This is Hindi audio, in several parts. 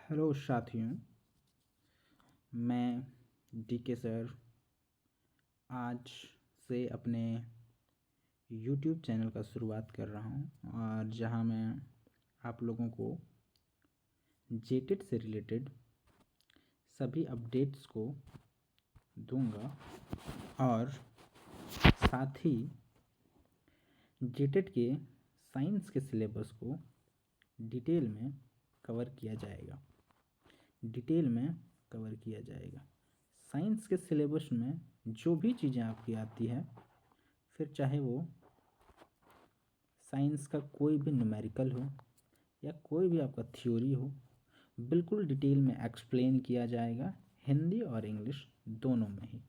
हेलो साथियों, मैं डीके सर आज से अपने यूट्यूब चैनल का शुरुआत कर रहा हूँ और जहाँ मैं आप लोगों को जेटेट से रिलेटेड सभी अपडेट्स को दूंगा और साथ ही जेटेट के साइंस के सिलेबस को डिटेल में कवर किया जाएगा। साइंस के सिलेबस में जो भी चीज़ें आपकी आती है, फिर चाहे वो साइंस का कोई भी न्यूमेरिकल हो या कोई भी आपका थ्योरी हो, बिल्कुल डिटेल में एक्सप्लेन किया जाएगा, हिंदी और इंग्लिश दोनों में ही।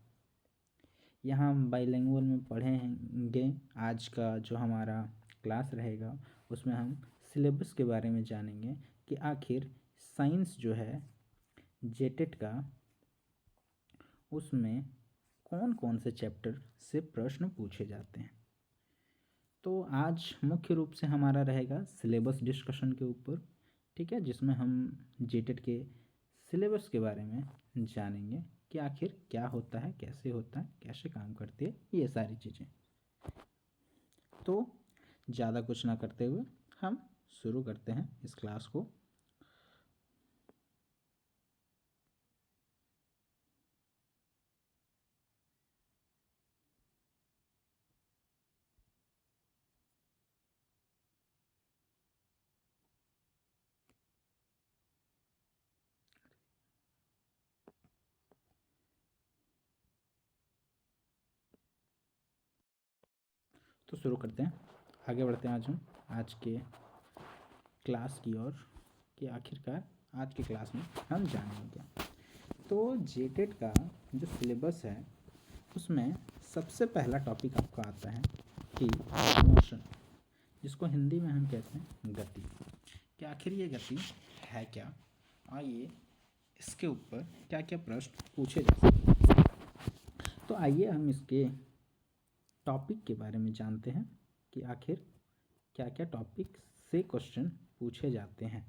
यहाँ हम बाइलिंगुअल में पढ़ेंगे। आज का जो हमारा क्लास रहेगा उसमें हम सिलेबस के बारे में जानेंगे कि आखिर साइंस जो है जेटेट का, उसमें कौन कौन से चैप्टर से प्रश्न पूछे जाते हैं। तो आज मुख्य रूप से हमारा रहेगा सिलेबस डिस्कशन के ऊपर, ठीक है, जिसमें हम जेटेट के सिलेबस के बारे में जानेंगे कि आखिर क्या होता है, कैसे होता है, कैसे काम करती है, ये सारी चीज़ें। तो ज़्यादा कुछ ना करते हुए हम शुरू करते हैं इस क्लास को। तो शुरू करते हैं, आगे बढ़ते हैं। आज के क्लास की ओर कि आखिरकार आज के क्लास में हम जानेंगे क्या। तो जेटेट का जो सिलेबस है उसमें सबसे पहला टॉपिक आपका आता है कि मोशन, जिसको हिंदी में हम कहते हैं गति। कि आखिर ये गति है क्या, आइए इसके ऊपर क्या क्या प्रश्न पूछे जा सकते हैं। तो आइए हम इसके टॉपिक के बारे में जानते हैं कि आखिर क्या क्या टॉपिक से क्वेश्चन पूछे जाते हैं,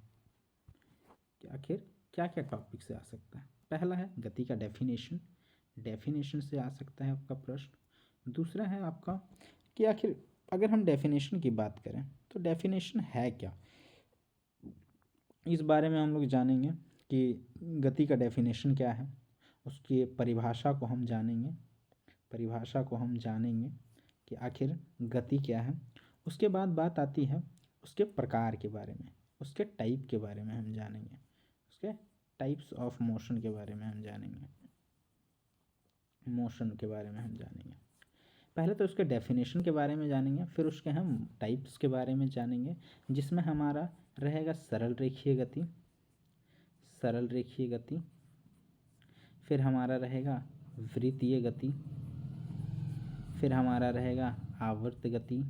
कि आखिर क्या क्या टॉपिक से आ सकता है। पहला है गति का डेफिनेशन से आ सकता है आपका प्रश्न। दूसरा है आपका कि आखिर अगर हम डेफिनेशन की बात करें तो डेफिनेशन है क्या, इस बारे में हम लोग जानेंगे कि गति का डेफिनेशन क्या है, उसकी परिभाषा को हम जानेंगे कि आखिर गति क्या है। उसके बाद बात आती है उसके प्रकार के बारे में, उसके टाइप के बारे में हम जानेंगे, उसके टाइप्स ऑफ मोशन के बारे में हम जानेंगे, पहले तो उसके डेफिनेशन के बारे में जानेंगे, फिर उसके हम टाइप्स के बारे में जानेंगे, जिसमें हमारा रहेगा सरल रेखीय गति, फिर हमारा रहेगा वृत्तीय गति, फिर हमारा रहेगा आवर्त गति।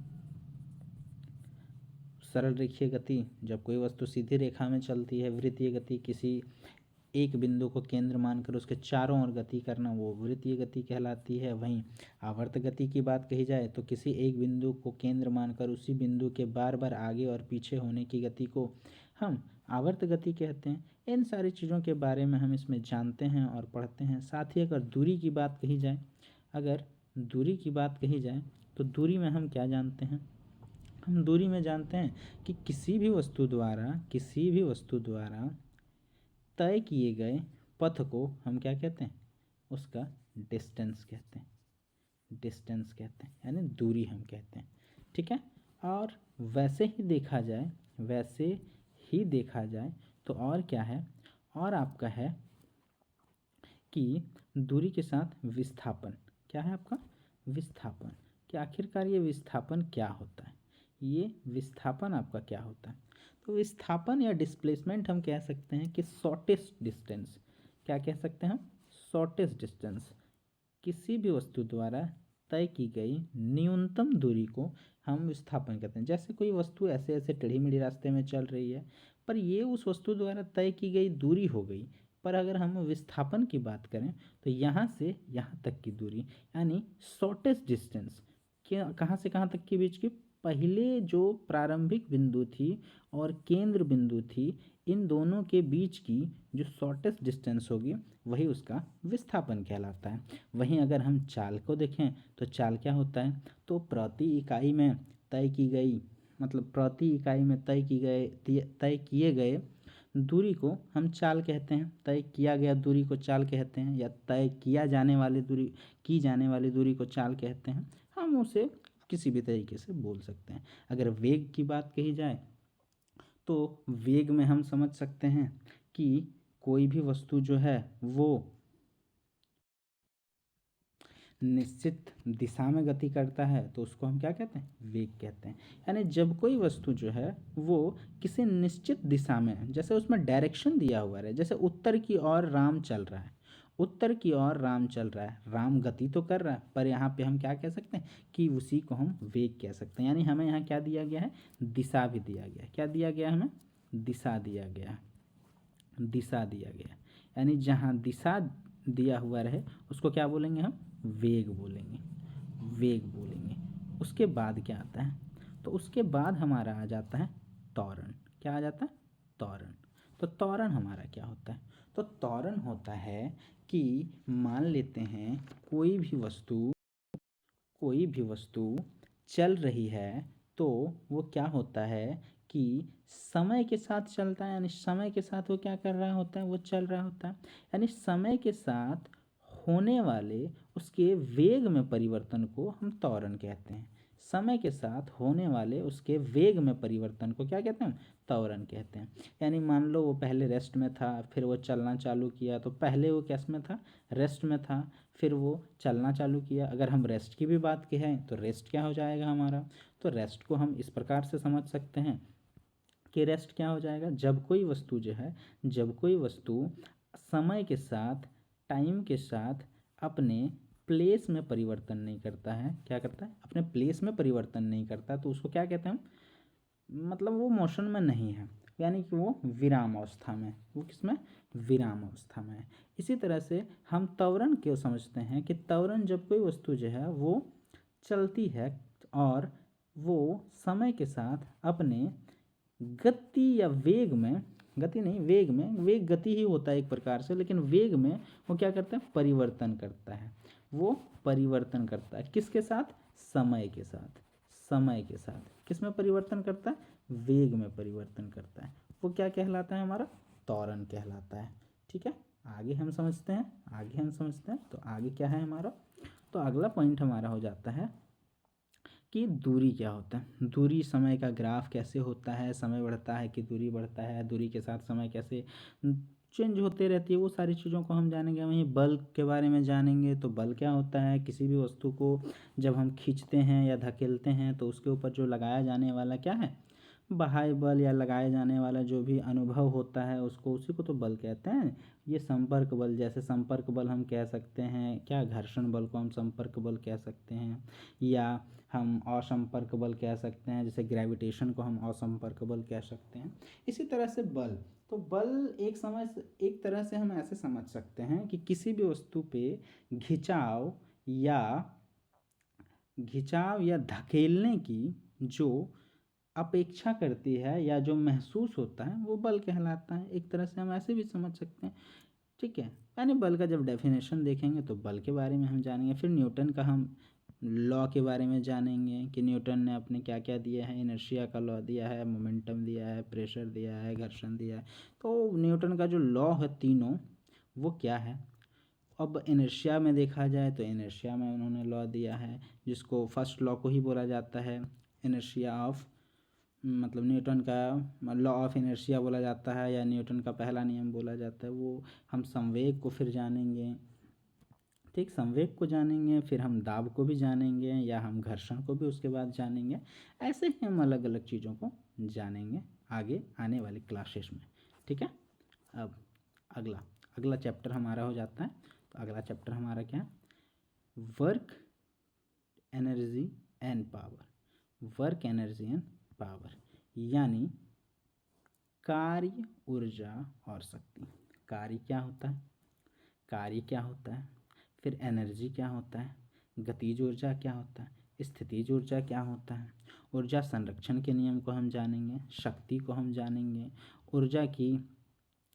सरल रेखीय गति जब कोई वस्तु सीधी रेखा में चलती है, वृत्तीय गति किसी एक बिंदु को केंद्र मानकर उसके चारों ओर गति करना, वो वृत्तीय गति कहलाती है। वहीं आवर्त गति की बात कही जाए तो किसी एक बिंदु को केंद्र मानकर उसी बिंदु के बार बार आगे और पीछे होने की गति को हम आवर्त गति कहते हैं। इन सारी चीज़ों के बारे में हम इसमें जानते हैं और पढ़ते हैं। साथ ही अगर दूरी की बात कही जाए तो दूरी में हम क्या जानते हैं, हम दूरी में जानते हैं कि किसी भी वस्तु द्वारा तय किए गए पथ को हम क्या कहते हैं, उसका डिस्टेंस कहते हैं, यानी दूरी हम कहते हैं, ठीक है। और वैसे ही देखा जाए तो और क्या है, और आपका है कि दूरी के साथ विस्थापन, क्या है आपका विस्थापन, कि आखिरकार ये विस्थापन क्या होता है, आपका क्या होता है। तो विस्थापन या डिस्प्लेसमेंट हम कह सकते हैं कि शॉर्टेस्ट डिस्टेंस, क्या कह सकते हैं हम, शॉर्टेस्ट डिस्टेंस, किसी भी वस्तु द्वारा तय की गई न्यूनतम दूरी को हम विस्थापन कहते हैं। जैसे कोई वस्तु ऐसे टेढ़ी मेढ़ी रास्ते में चल रही है, पर ये उस वस्तु द्वारा तय की गई दूरी हो गई, पर अगर हम विस्थापन की बात करें तो यहाँ से यहाँ तक की दूरी, यानी शॉर्टेस्ट डिस्टेंस, क्या कहाँ से कहाँ तक के बीच की, पहले जो प्रारंभिक बिंदु थी और केंद्र बिंदु थी, इन दोनों के बीच की जो शॉर्टेस्ट डिस्टेंस होगी वही उसका विस्थापन कहलाता है। वहीं अगर हम चाल को देखें तो चाल क्या होता है, तो प्रति इकाई में तय की गई, मतलब प्रति इकाई में तय किए गए दूरी को हम चाल कहते हैं। तय किया गया दूरी को चाल कहते हैं, या तय किया जाने वाली दूरी की जाने वाली दूरी को चाल कहते हैं। हम उसे किसी भी तरीके से बोल सकते हैं। अगर वेग की बात कही जाए तो वेग में हम समझ सकते हैं कि कोई भी वस्तु जो है वो निश्चित दिशा में गति करता है तो उसको हम क्या कहते हैं, वेग कहते हैं। यानी जब कोई वस्तु जो है वो किसी निश्चित दिशा में, जैसे उसमें डायरेक्शन दिया हुआ है, जैसे उत्तर की ओर राम चल रहा है, उत्तर की ओर राम चल रहा है, राम गति तो कर रहा है, पर यहाँ पे हम क्या कह सकते हैं कि उसी को हम वेग कह सकते हैं। यानी हमें यहाँ क्या दिया गया है, दिशा भी दिया गया है। क्या दिया गया है हमें, दिशा दिया गया है, दिशा दिया गया है। यानी जहाँ दिशा दिया हुआ रहे उसको क्या बोलेंगे हम, वेग बोलेंगे, वेग बोलेंगे। उसके बाद क्या आता है, तो उसके बाद हमारा आ जाता है त्वरण। क्या आ जाता है, त्वरण। तो त्वरण हमारा क्या होता है, तो त्वरण होता है कि मान लेते हैं कोई भी वस्तु चल रही है तो वो क्या होता है कि समय के साथ चलता है। यानी समय के साथ वो क्या कर रहा होता है, वो चल रहा होता है। यानी समय के साथ होने वाले उसके वेग में परिवर्तन को हम त्वरण कहते हैं। समय के साथ होने वाले उसके वेग में परिवर्तन को क्या कहते हैं, त्वरण कहते हैं। यानी मान लो वो पहले रेस्ट में था, फिर वो चलना चालू किया, तो पहले वो किस में था, रेस्ट में था, फिर वो चलना चालू किया। अगर हम रेस्ट की भी बात कहें तो रेस्ट क्या हो जाएगा हमारा, तो रेस्ट को हम इस प्रकार से समझ सकते हैं कि रेस्ट क्या हो जाएगा, जब कोई वस्तु जो है, जब कोई वस्तु समय के साथ, टाइम के साथ अपने प्लेस में परिवर्तन नहीं करता है, क्या करता है, अपने प्लेस में परिवर्तन नहीं करता, तो उसको क्या कहते हैं हम, मतलब वो मोशन में नहीं है, यानी कि वो विराम अवस्था में, वो किसमें, विराम अवस्था में है। इसी तरह से हम त्वरण क्यों समझते हैं कि त्वरण जब कोई वस्तु जो है वो चलती है और वो समय के साथ अपने गति या वेग में, गति नहीं वेग में, वेग गति ही होता है एक प्रकार से, लेकिन वेग में वो क्या करता है, परिवर्तन करता है। वो परिवर्तन करता है किसके साथ, समय के साथ, समय के साथ किस में परिवर्तन करता है, वेग में परिवर्तन करता है। वो क्या कहलाता है, हमारा त्वरण कहलाता है। ठीक है, आगे हम समझते हैं, आगे हम समझते हैं। तो आगे क्या है हमारा, तो अगला पॉइंट हमारा हो जाता है कि दूरी क्या होता है। दूरी समय का ग्राफ कैसे होता है, समय बढ़ता है कि दूरी बढ़ता है, दूरी के साथ समय कैसे चेंज होते रहती है, वो सारी चीज़ों को हम जानेंगे। वहीं बल के बारे में जानेंगे, तो बल क्या होता है, किसी भी वस्तु को जब हम खींचते हैं या धकेलते हैं तो उसके ऊपर जो लगाया जाने वाला क्या है, बाह्य बल, या लगाए जाने वाला जो भी अनुभव होता है उसको, उसी को तो बल कहते हैं। ये संपर्क बल, जैसे संपर्क बल हम कह सकते हैं, क्या घर्षण बल को हम संपर्क बल कह सकते हैं, या हम असंपर्क बल कह सकते हैं, जैसे ग्रेविटेशन को हम असंपर्क बल कह सकते हैं। इसी तरह से बल, तो बल एक तरह से हम ऐसे समझ सकते हैं कि किसी भी वस्तु पे घिंचाव या धकेलने की जो अपेक्षा करती है या जो महसूस होता है वो बल कहलाता है। एक तरह से हम ऐसे भी समझ सकते हैं। ठीक है, यानी बल का जब डेफिनेशन देखेंगे तो बल के बारे में हम जानेंगे। फिर न्यूटन का हम लॉ के बारे में जानेंगे कि न्यूटन ने अपने क्या क्या दिया है, इनर्शिया का लॉ दिया है, मोमेंटम दिया है, प्रेशर दिया है, घर्षण दिया है। तो न्यूटन का जो लॉ है तीनों, वो क्या है। अब इनर्शिया में देखा जाए तो इनर्शिया में उन्होंने लॉ दिया है, जिसको फर्स्ट लॉ को ही बोला जाता है, इनर्शिया ऑफ, मतलब न्यूटन का लॉ ऑफ इनर्शिया बोला जाता है, या न्यूटन का पहला नियम बोला जाता है। वो हम संवेग को फिर जानेंगे। ठीक, संवेग को जानेंगे, फिर हम दाब को भी जानेंगे, या हम घर्षण को भी उसके बाद जानेंगे। ऐसे ही हम अलग अलग चीज़ों को जानेंगे आगे आने वाली क्लासेस में। ठीक है, अब अगला अगला चैप्टर हमारा हो जाता है। तो अगला चैप्टर हमारा क्या है, work energy and power. Work energy and power यानी कार्य, ऊर्जा और शक्ति। कार्य क्या होता है, कार्य क्या होता है, फिर एनर्जी क्या होता है, गतिज ऊर्जा क्या होता है, स्थितिज ऊर्जा क्या होता है, ऊर्जा संरक्षण के नियम को हम जानेंगे, शक्ति को हम जानेंगे, ऊर्जा की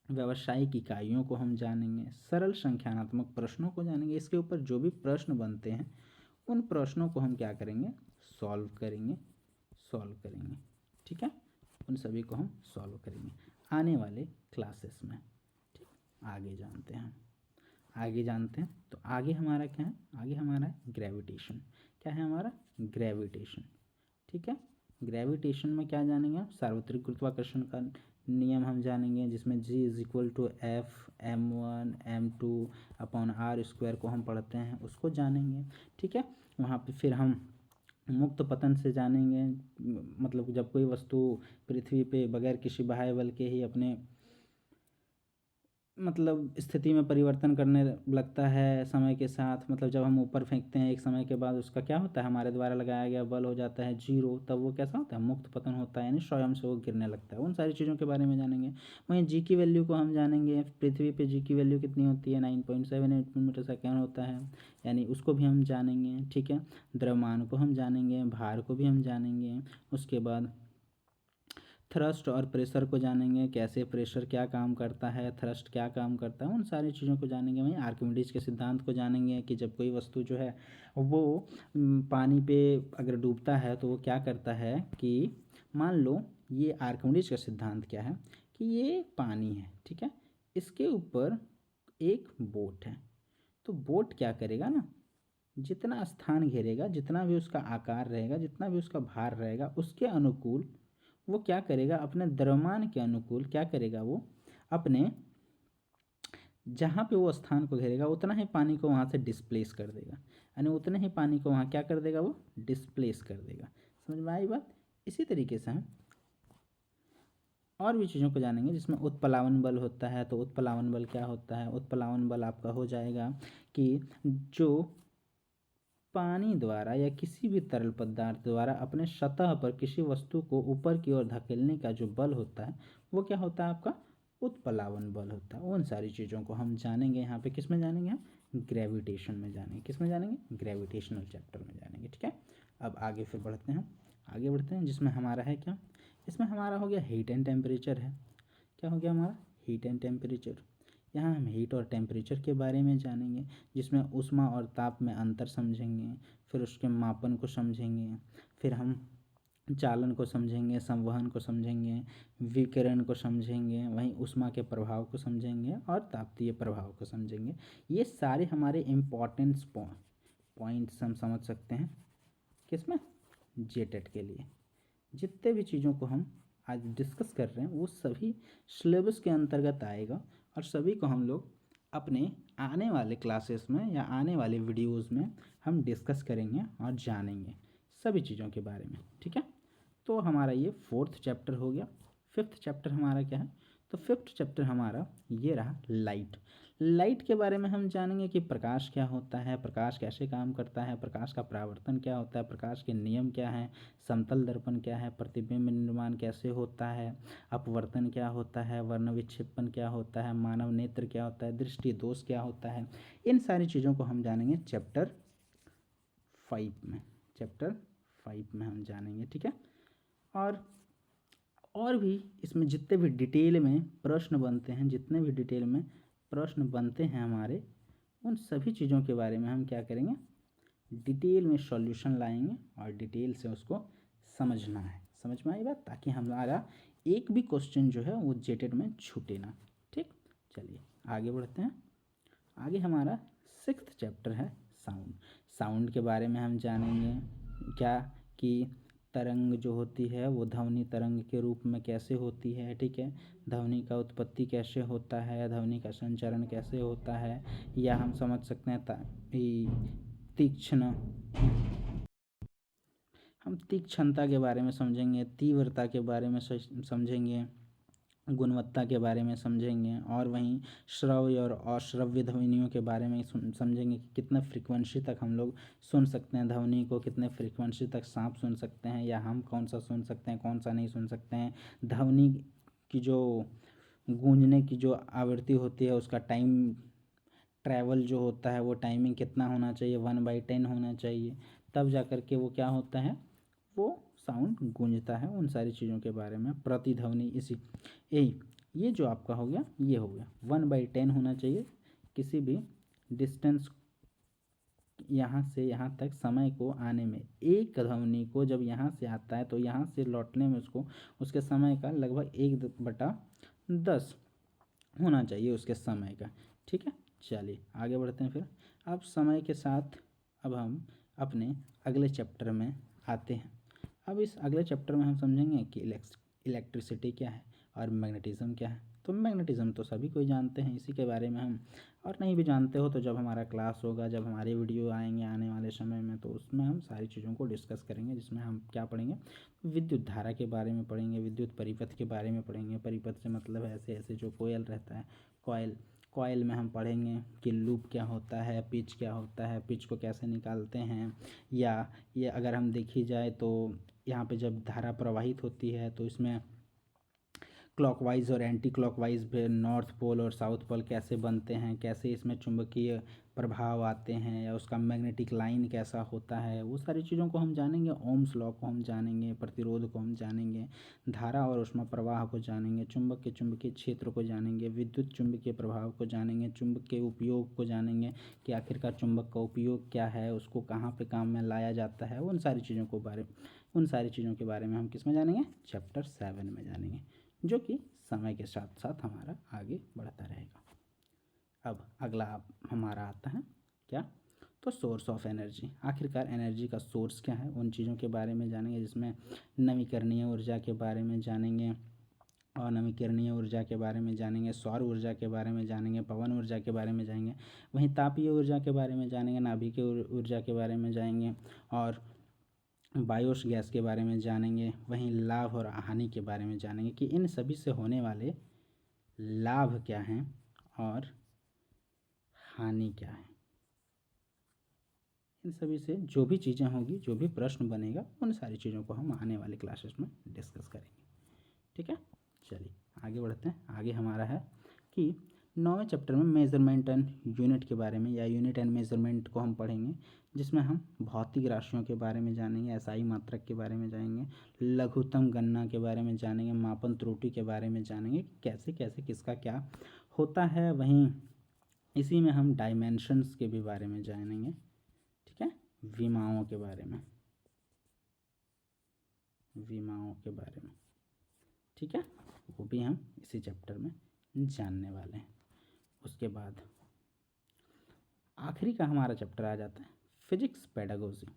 व्यावसायिक इकाइयों को हम जानेंगे, सरल संख्यात्मक प्रश्नों को जानेंगे। इसके ऊपर जो भी प्रश्न बनते हैं उन प्रश्नों को हम क्या करेंगे, सॉल्व करेंगे। ठीक है, उन सभी को हम सॉल्व करेंगे आने वाले क्लासेस में। ठीक, आगे जानते हैं। तो आगे हमारा क्या है, आगे हमारा है ग्रेविटेशन। क्या है हमारा, ग्रेविटेशन। ठीक है, ग्रेविटेशन में क्या जानेंगे हम, सार्वत्रिक गुरुत्वाकर्षण का नियम हम जानेंगे, जिसमें G=F m1 m2/r² को हम पढ़ते हैं, उसको जानेंगे। ठीक है, वहाँ पे फिर हम मुक्त पतन से जानेंगे, मतलब जब कोई वस्तु पृथ्वी पे बगैर किसी बाह्य बल के ही अपने मतलब स्थिति में परिवर्तन करने लगता है समय के साथ। मतलब जब हम ऊपर फेंकते हैं एक समय के बाद उसका क्या होता है, हमारे द्वारा लगाया गया बल हो जाता है 0, तब वो कैसा होता है, मुक्त पतन होता है, यानी स्वयं से वो गिरने लगता है। उन सारी चीज़ों के बारे में जानेंगे। वहीं जी की वैल्यू को हम जानेंगे, पृथ्वी पे जी की वैल्यू कितनी होती है, 9.78 मीटर/सेकेंड होता है, यानी उसको भी हम जानेंगे। ठीक है, द्रव्यमान को हम जानेंगे, भार को भी हम जानेंगे। उसके बाद थ्रस्ट और प्रेशर को जानेंगे, कैसे प्रेशर क्या काम करता है, थ्रस्ट क्या काम करता है, उन सारी चीज़ों को जानेंगे। वहीं आर्किमिडीज के सिद्धांत को जानेंगे कि जब कोई वस्तु जो है वो पानी पे अगर डूबता है तो वो क्या करता है कि मान लो ये आर्किमिडीज का सिद्धांत क्या है कि ये पानी है, ठीक है, इसके ऊपर एक बोट है, तो बोट क्या करेगा ना, जितना स्थान घेरेगा, जितना भी उसका आकार रहेगा, जितना भी उसका भार रहेगा, उसके अनुकूल वो क्या करेगा, अपने द्रव्यमान के अनुकूल क्या करेगा, वो अपने जहाँ पे वो स्थान को घेरेगा उतना ही पानी को वहाँ से डिस्प्लेस कर देगा, यानी उतने ही पानी को वहाँ क्या कर देगा, वो डिस्प्लेस कर देगा। समझ में आई बात। इसी तरीके से हम और भी चीज़ों को जानेंगे, जिसमें उत्प्लावन बल होता है। तो उत्प्लावन बल क्या होता है, उत्प्लावन बल आपका हो जाएगा कि जो पानी द्वारा या किसी भी तरल पदार्थ द्वारा अपने सतह पर किसी वस्तु को ऊपर की ओर धकेलने का जो बल होता है वो क्या होता है, आपका उत्प्लावन बल होता है। उन सारी चीज़ों को हम जानेंगे यहाँ पे, किस में जानेंगे हम, ग्रेविटेशन में जानेंगे। किस में जानेंगे, ग्रेविटेशनल चैप्टर में जानेंगे। ठीक है, अब आगे फिर बढ़ते हैं, जिसमें हमारा है क्या, इसमें हमारा हो गया हीट एंड टेम्परेचर है। क्या हो गया हमारा, हीट एंड टेम्परेचर। यहाँ हम हीट और टेम्परेचर के बारे में जानेंगे, जिसमें ऊष्मा और ताप में अंतर समझेंगे, फिर उसके मापन को समझेंगे, फिर हम चालन को समझेंगे, संवहन को समझेंगे, विकिरण को समझेंगे, वहीं ऊष्मा के प्रभाव को समझेंगे और तापीय प्रभाव को समझेंगे। ये सारे हमारे इम्पॉर्टेंस पॉइंट्स हम समझ सकते हैं किसमें, जेटेट के लिए। जितने भी चीज़ों को हम आज डिस्कस कर रहे हैं वो सभी सिलेबस के अंतर्गत आएगा, और सभी को हम लोग अपने आने वाले क्लासेस में या आने वाले वीडियोस में हम डिस्कस करेंगे और जानेंगे सभी चीज़ों के बारे में। ठीक है, तो हमारा ये 4th चैप्टर हो गया। 5th चैप्टर हमारा क्या है, तो 5th चैप्टर हमारा ये रहा, लाइट के बारे में हम जानेंगे कि प्रकाश क्या होता है, प्रकाश कैसे काम करता है, प्रकाश का परावर्तन क्या होता है, प्रकाश के नियम क्या हैं, समतल दर्पण क्या है, प्रतिबिंब निर्माण कैसे होता है, अपवर्तन क्या होता है, वर्ण विक्षेपण क्या होता है, मानव नेत्र क्या होता है, दृष्टि दोष क्या होता है। इन सारी चीज़ों को हम जानेंगे चैप्टर 5 में हम जानेंगे। ठीक है, और भी इसमें जितने भी डिटेल में प्रश्न बनते हैं, जितने भी डिटेल में प्रश्न बनते हैं हमारे, उन सभी चीज़ों के बारे में हम क्या करेंगे, डिटेल में सॉल्यूशन लाएंगे और डिटेल से उसको समझना है। समझ में आई बात, ताकि हमारा एक भी क्वेश्चन जो है वो जेटेड में छूटे ना। ठीक, चलिए आगे बढ़ते हैं। आगे हमारा 6th चैप्टर है साउंड के बारे में हम जानेंगे, क्या कि तरंग जो होती है वो ध्वनि तरंग के रूप में कैसे होती है। ठीक है, ध्वनि का उत्पत्ति कैसे होता है, ध्वनि का संचरण कैसे होता है, या हम समझ सकते हैं तीक्ष्णता के बारे में समझेंगे, तीव्रता के बारे में समझेंगे, गुणवत्ता के बारे में समझेंगे, और वहीं श्रव्य और अश्रव्य ध्वनियों के बारे में समझेंगे कि कितने फ्रीक्वेंसी तक हम लोग सुन सकते हैं ध्वनि को, कितने फ्रीक्वेंसी तक सांप सुन सकते हैं, या हम कौन सा सुन सकते हैं, कौन सा नहीं सुन सकते हैं। ध्वनि की जो गूंजने की जो आवृत्ति होती है उसका टाइम ट्रैवल जो होता है वो टाइमिंग कितना होना चाहिए, 1/10 होना चाहिए। तब जा कर के वो क्या होता है, वो साउंड गूंजता है। उन सारी चीज़ों के बारे में प्रतिध्वनि इसी यही ये जो आपका हो गया ये हो गया 1/10 होना चाहिए। किसी भी डिस्टेंस यहाँ से यहाँ तक समय को आने में, एक ध्वनि को जब यहाँ से आता है तो यहाँ से लौटने में उसको उसके समय का लगभग 1/10 होना चाहिए उसके समय का। ठीक है, चलिए आगे बढ़ते हैं। फिर अब समय के साथ अब हम अपने अगले चैप्टर में आते हैं। अब इस अगले चैप्टर में हम समझेंगे कि इलेक्ट्रिसिटी क्या है और मैग्नेटिज्म क्या है। तो मैग्नेटिज्म तो सभी कोई जानते हैं, इसी के बारे में हम, और नहीं भी जानते हो तो जब हमारा क्लास होगा, जब हमारे वीडियो आएंगे आने वाले समय में, तो उसमें हम सारी चीज़ों को डिस्कस करेंगे, जिसमें हम क्या पढ़ेंगे, विद्युत धारा के बारे में पढ़ेंगे, विद्युत परिपथ के बारे में पढ़ेंगे। परिपथ से मतलब ऐसे ऐसे जो कोयल रहता है, कॉइल में हम पढ़ेंगे कि लूप क्या होता है, पिच क्या होता है, पिच को कैसे निकालते हैं। या ये अगर हम देखी जाए तो यहाँ पे जब धारा प्रवाहित होती है तो इसमें क्लॉकवाइज और एंटी क्लॉकवाइज पे नॉर्थ पोल और साउथ पोल कैसे बनते हैं, कैसे इसमें चुंबकीय प्रभाव आते हैं, या उसका मैग्नेटिक लाइन कैसा होता है, वो सारी चीज़ों को हम जानेंगे। ओम्स लॉ को हम जानेंगे, प्रतिरोध को हम जानेंगे, धारा और ऊष्मा प्रवाह को जानेंगे, चुंबक के चुंबकीय क्षेत्र को जानेंगे, विद्युत चुंबकीय प्रभाव को जानेंगे, चुंबक के उपयोग को जानेंगे कि आखिरकार चुंबक का उपयोग क्या है, उसको कहाँ पे काम में लाया जाता है। उन सारी चीज़ों के बारे में हम किस में जानेंगे, चैप्टर 7 में जानेंगे, जो कि समय के साथ साथ हमारा आगे बढ़ता रहेगा। अब अगला हमारा आता है क्या, तो सोर्स ऑफ एनर्जी। आखिरकार एनर्जी का सोर्स क्या है, उन चीज़ों के बारे में जानेंगे, जिसमें नवीकरणीय ऊर्जा के बारे में जानेंगे, और नवीकरणीय ऊर्जा के बारे में जानेंगे, सौर ऊर्जा के बारे में जानेंगे, पवन ऊर्जा के बारे में जानेंगे, वहीं तापीय ऊर्जा के बारे में जानेंगे, नाभिकीय ऊर्जा के बारे में जाएंगे, और बायोस गैस के बारे में जानेंगे, वहीं लाभ और हानि के बारे में जानेंगे कि इन सभी से होने वाले लाभ क्या हैं और हानि क्या है। इन सभी से जो भी चीज़ें होंगी, जो भी प्रश्न बनेगा, उन सारी चीज़ों को हम आने वाले क्लासेस में डिस्कस करेंगे। ठीक है, चलिए आगे बढ़ते हैं। आगे हमारा है कि 9वें चैप्टर में मेजरमेंट एंड यूनिट के बारे में, या यूनिट एंड मेजरमेंट को हम पढ़ेंगे, जिसमें हम भौतिक राशियों के बारे में जानेंगे, एसआई मात्रक के बारे में जानेंगे, लघुत्तम गणना के बारे में जानेंगे, मापन त्रुटि के बारे में जानेंगे, कैसे कैसे किसका क्या होता है। वहीं इसी में हम डायमेंशंस के भी बारे में जानेंगे। ठीक है, विमाओं के बारे में, ठीक है, वो भी हम इसी चैप्टर में जानने वाले हैं। उसके बाद आखिरी का हमारा चैप्टर आ जाता है फिजिक्स पेडागोजी,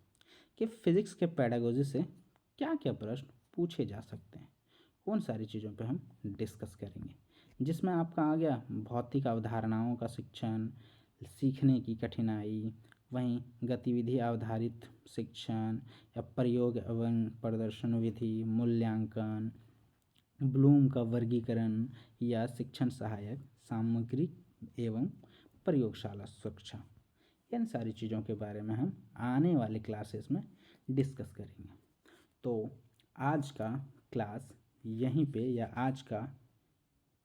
कि फिजिक्स के पेडागोजी से क्या क्या प्रश्न पूछे जा सकते हैं, उन सारी चीज़ों पे हम डिस्कस करेंगे, जिसमें आपका आ गया भौतिक अवधारणाओं का शिक्षण, सीखने की कठिनाई, वहीं गतिविधि आधारित शिक्षण, या प्रयोग एवं प्रदर्शन विधि, मूल्यांकन, ब्लूम का वर्गीकरण, या शिक्षण सहायक सामग्री एवं प्रयोगशाला सुरक्षा। इन सारी चीज़ों के बारे में हम आने वाले क्लासेस में डिस्कस करेंगे। तो आज का क्लास यहीं पे, या आज का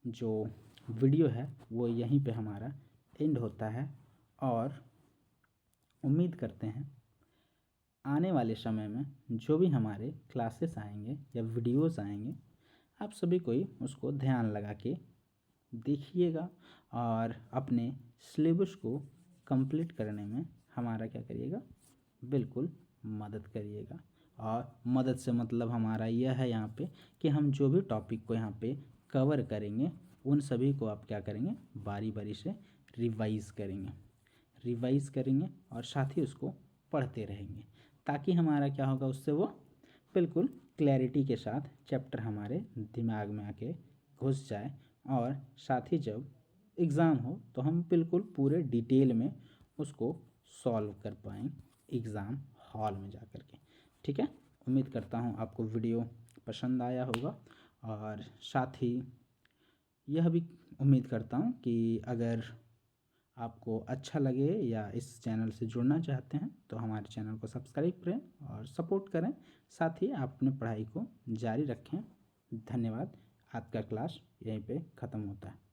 जो वीडियो है वो यहीं पे हमारा एंड होता है, और उम्मीद करते हैं आने वाले समय में जो भी हमारे क्लासेस आएंगे या वीडियोस आएंगे, आप सभी कोई उसको ध्यान लगा के देखिएगा, और अपने सिलेबस को कंप्लीट करने में हमारा क्या करिएगा, बिल्कुल मदद करिएगा। और मदद से मतलब हमारा यह है यहाँ पे कि हम जो भी टॉपिक को यहाँ पे कवर करेंगे, उन सभी को आप क्या करेंगे, बारी बारी से रिवाइज़ करेंगे और साथ ही उसको पढ़ते रहेंगे, ताकि हमारा क्या होगा, उससे वो बिल्कुल क्लैरिटी के साथ चैप्टर हमारे दिमाग में आके घुस जाए, और साथ ही जब एग्ज़ाम हो तो हम बिल्कुल पूरे डिटेल में उसको सॉल्व कर पाएँ एग्ज़ाम हॉल में जा कर के। ठीक है, उम्मीद करता हूँ आपको वीडियो पसंद आया होगा, और साथ ही यह भी उम्मीद करता हूँ कि अगर आपको अच्छा लगे या इस चैनल से जुड़ना चाहते हैं तो हमारे चैनल को सब्सक्राइब करें और सपोर्ट करें, साथ ही आप अपनी पढ़ाई को जारी रखें। धन्यवाद। आज का क्लास यहीं पे ख़त्म होता है।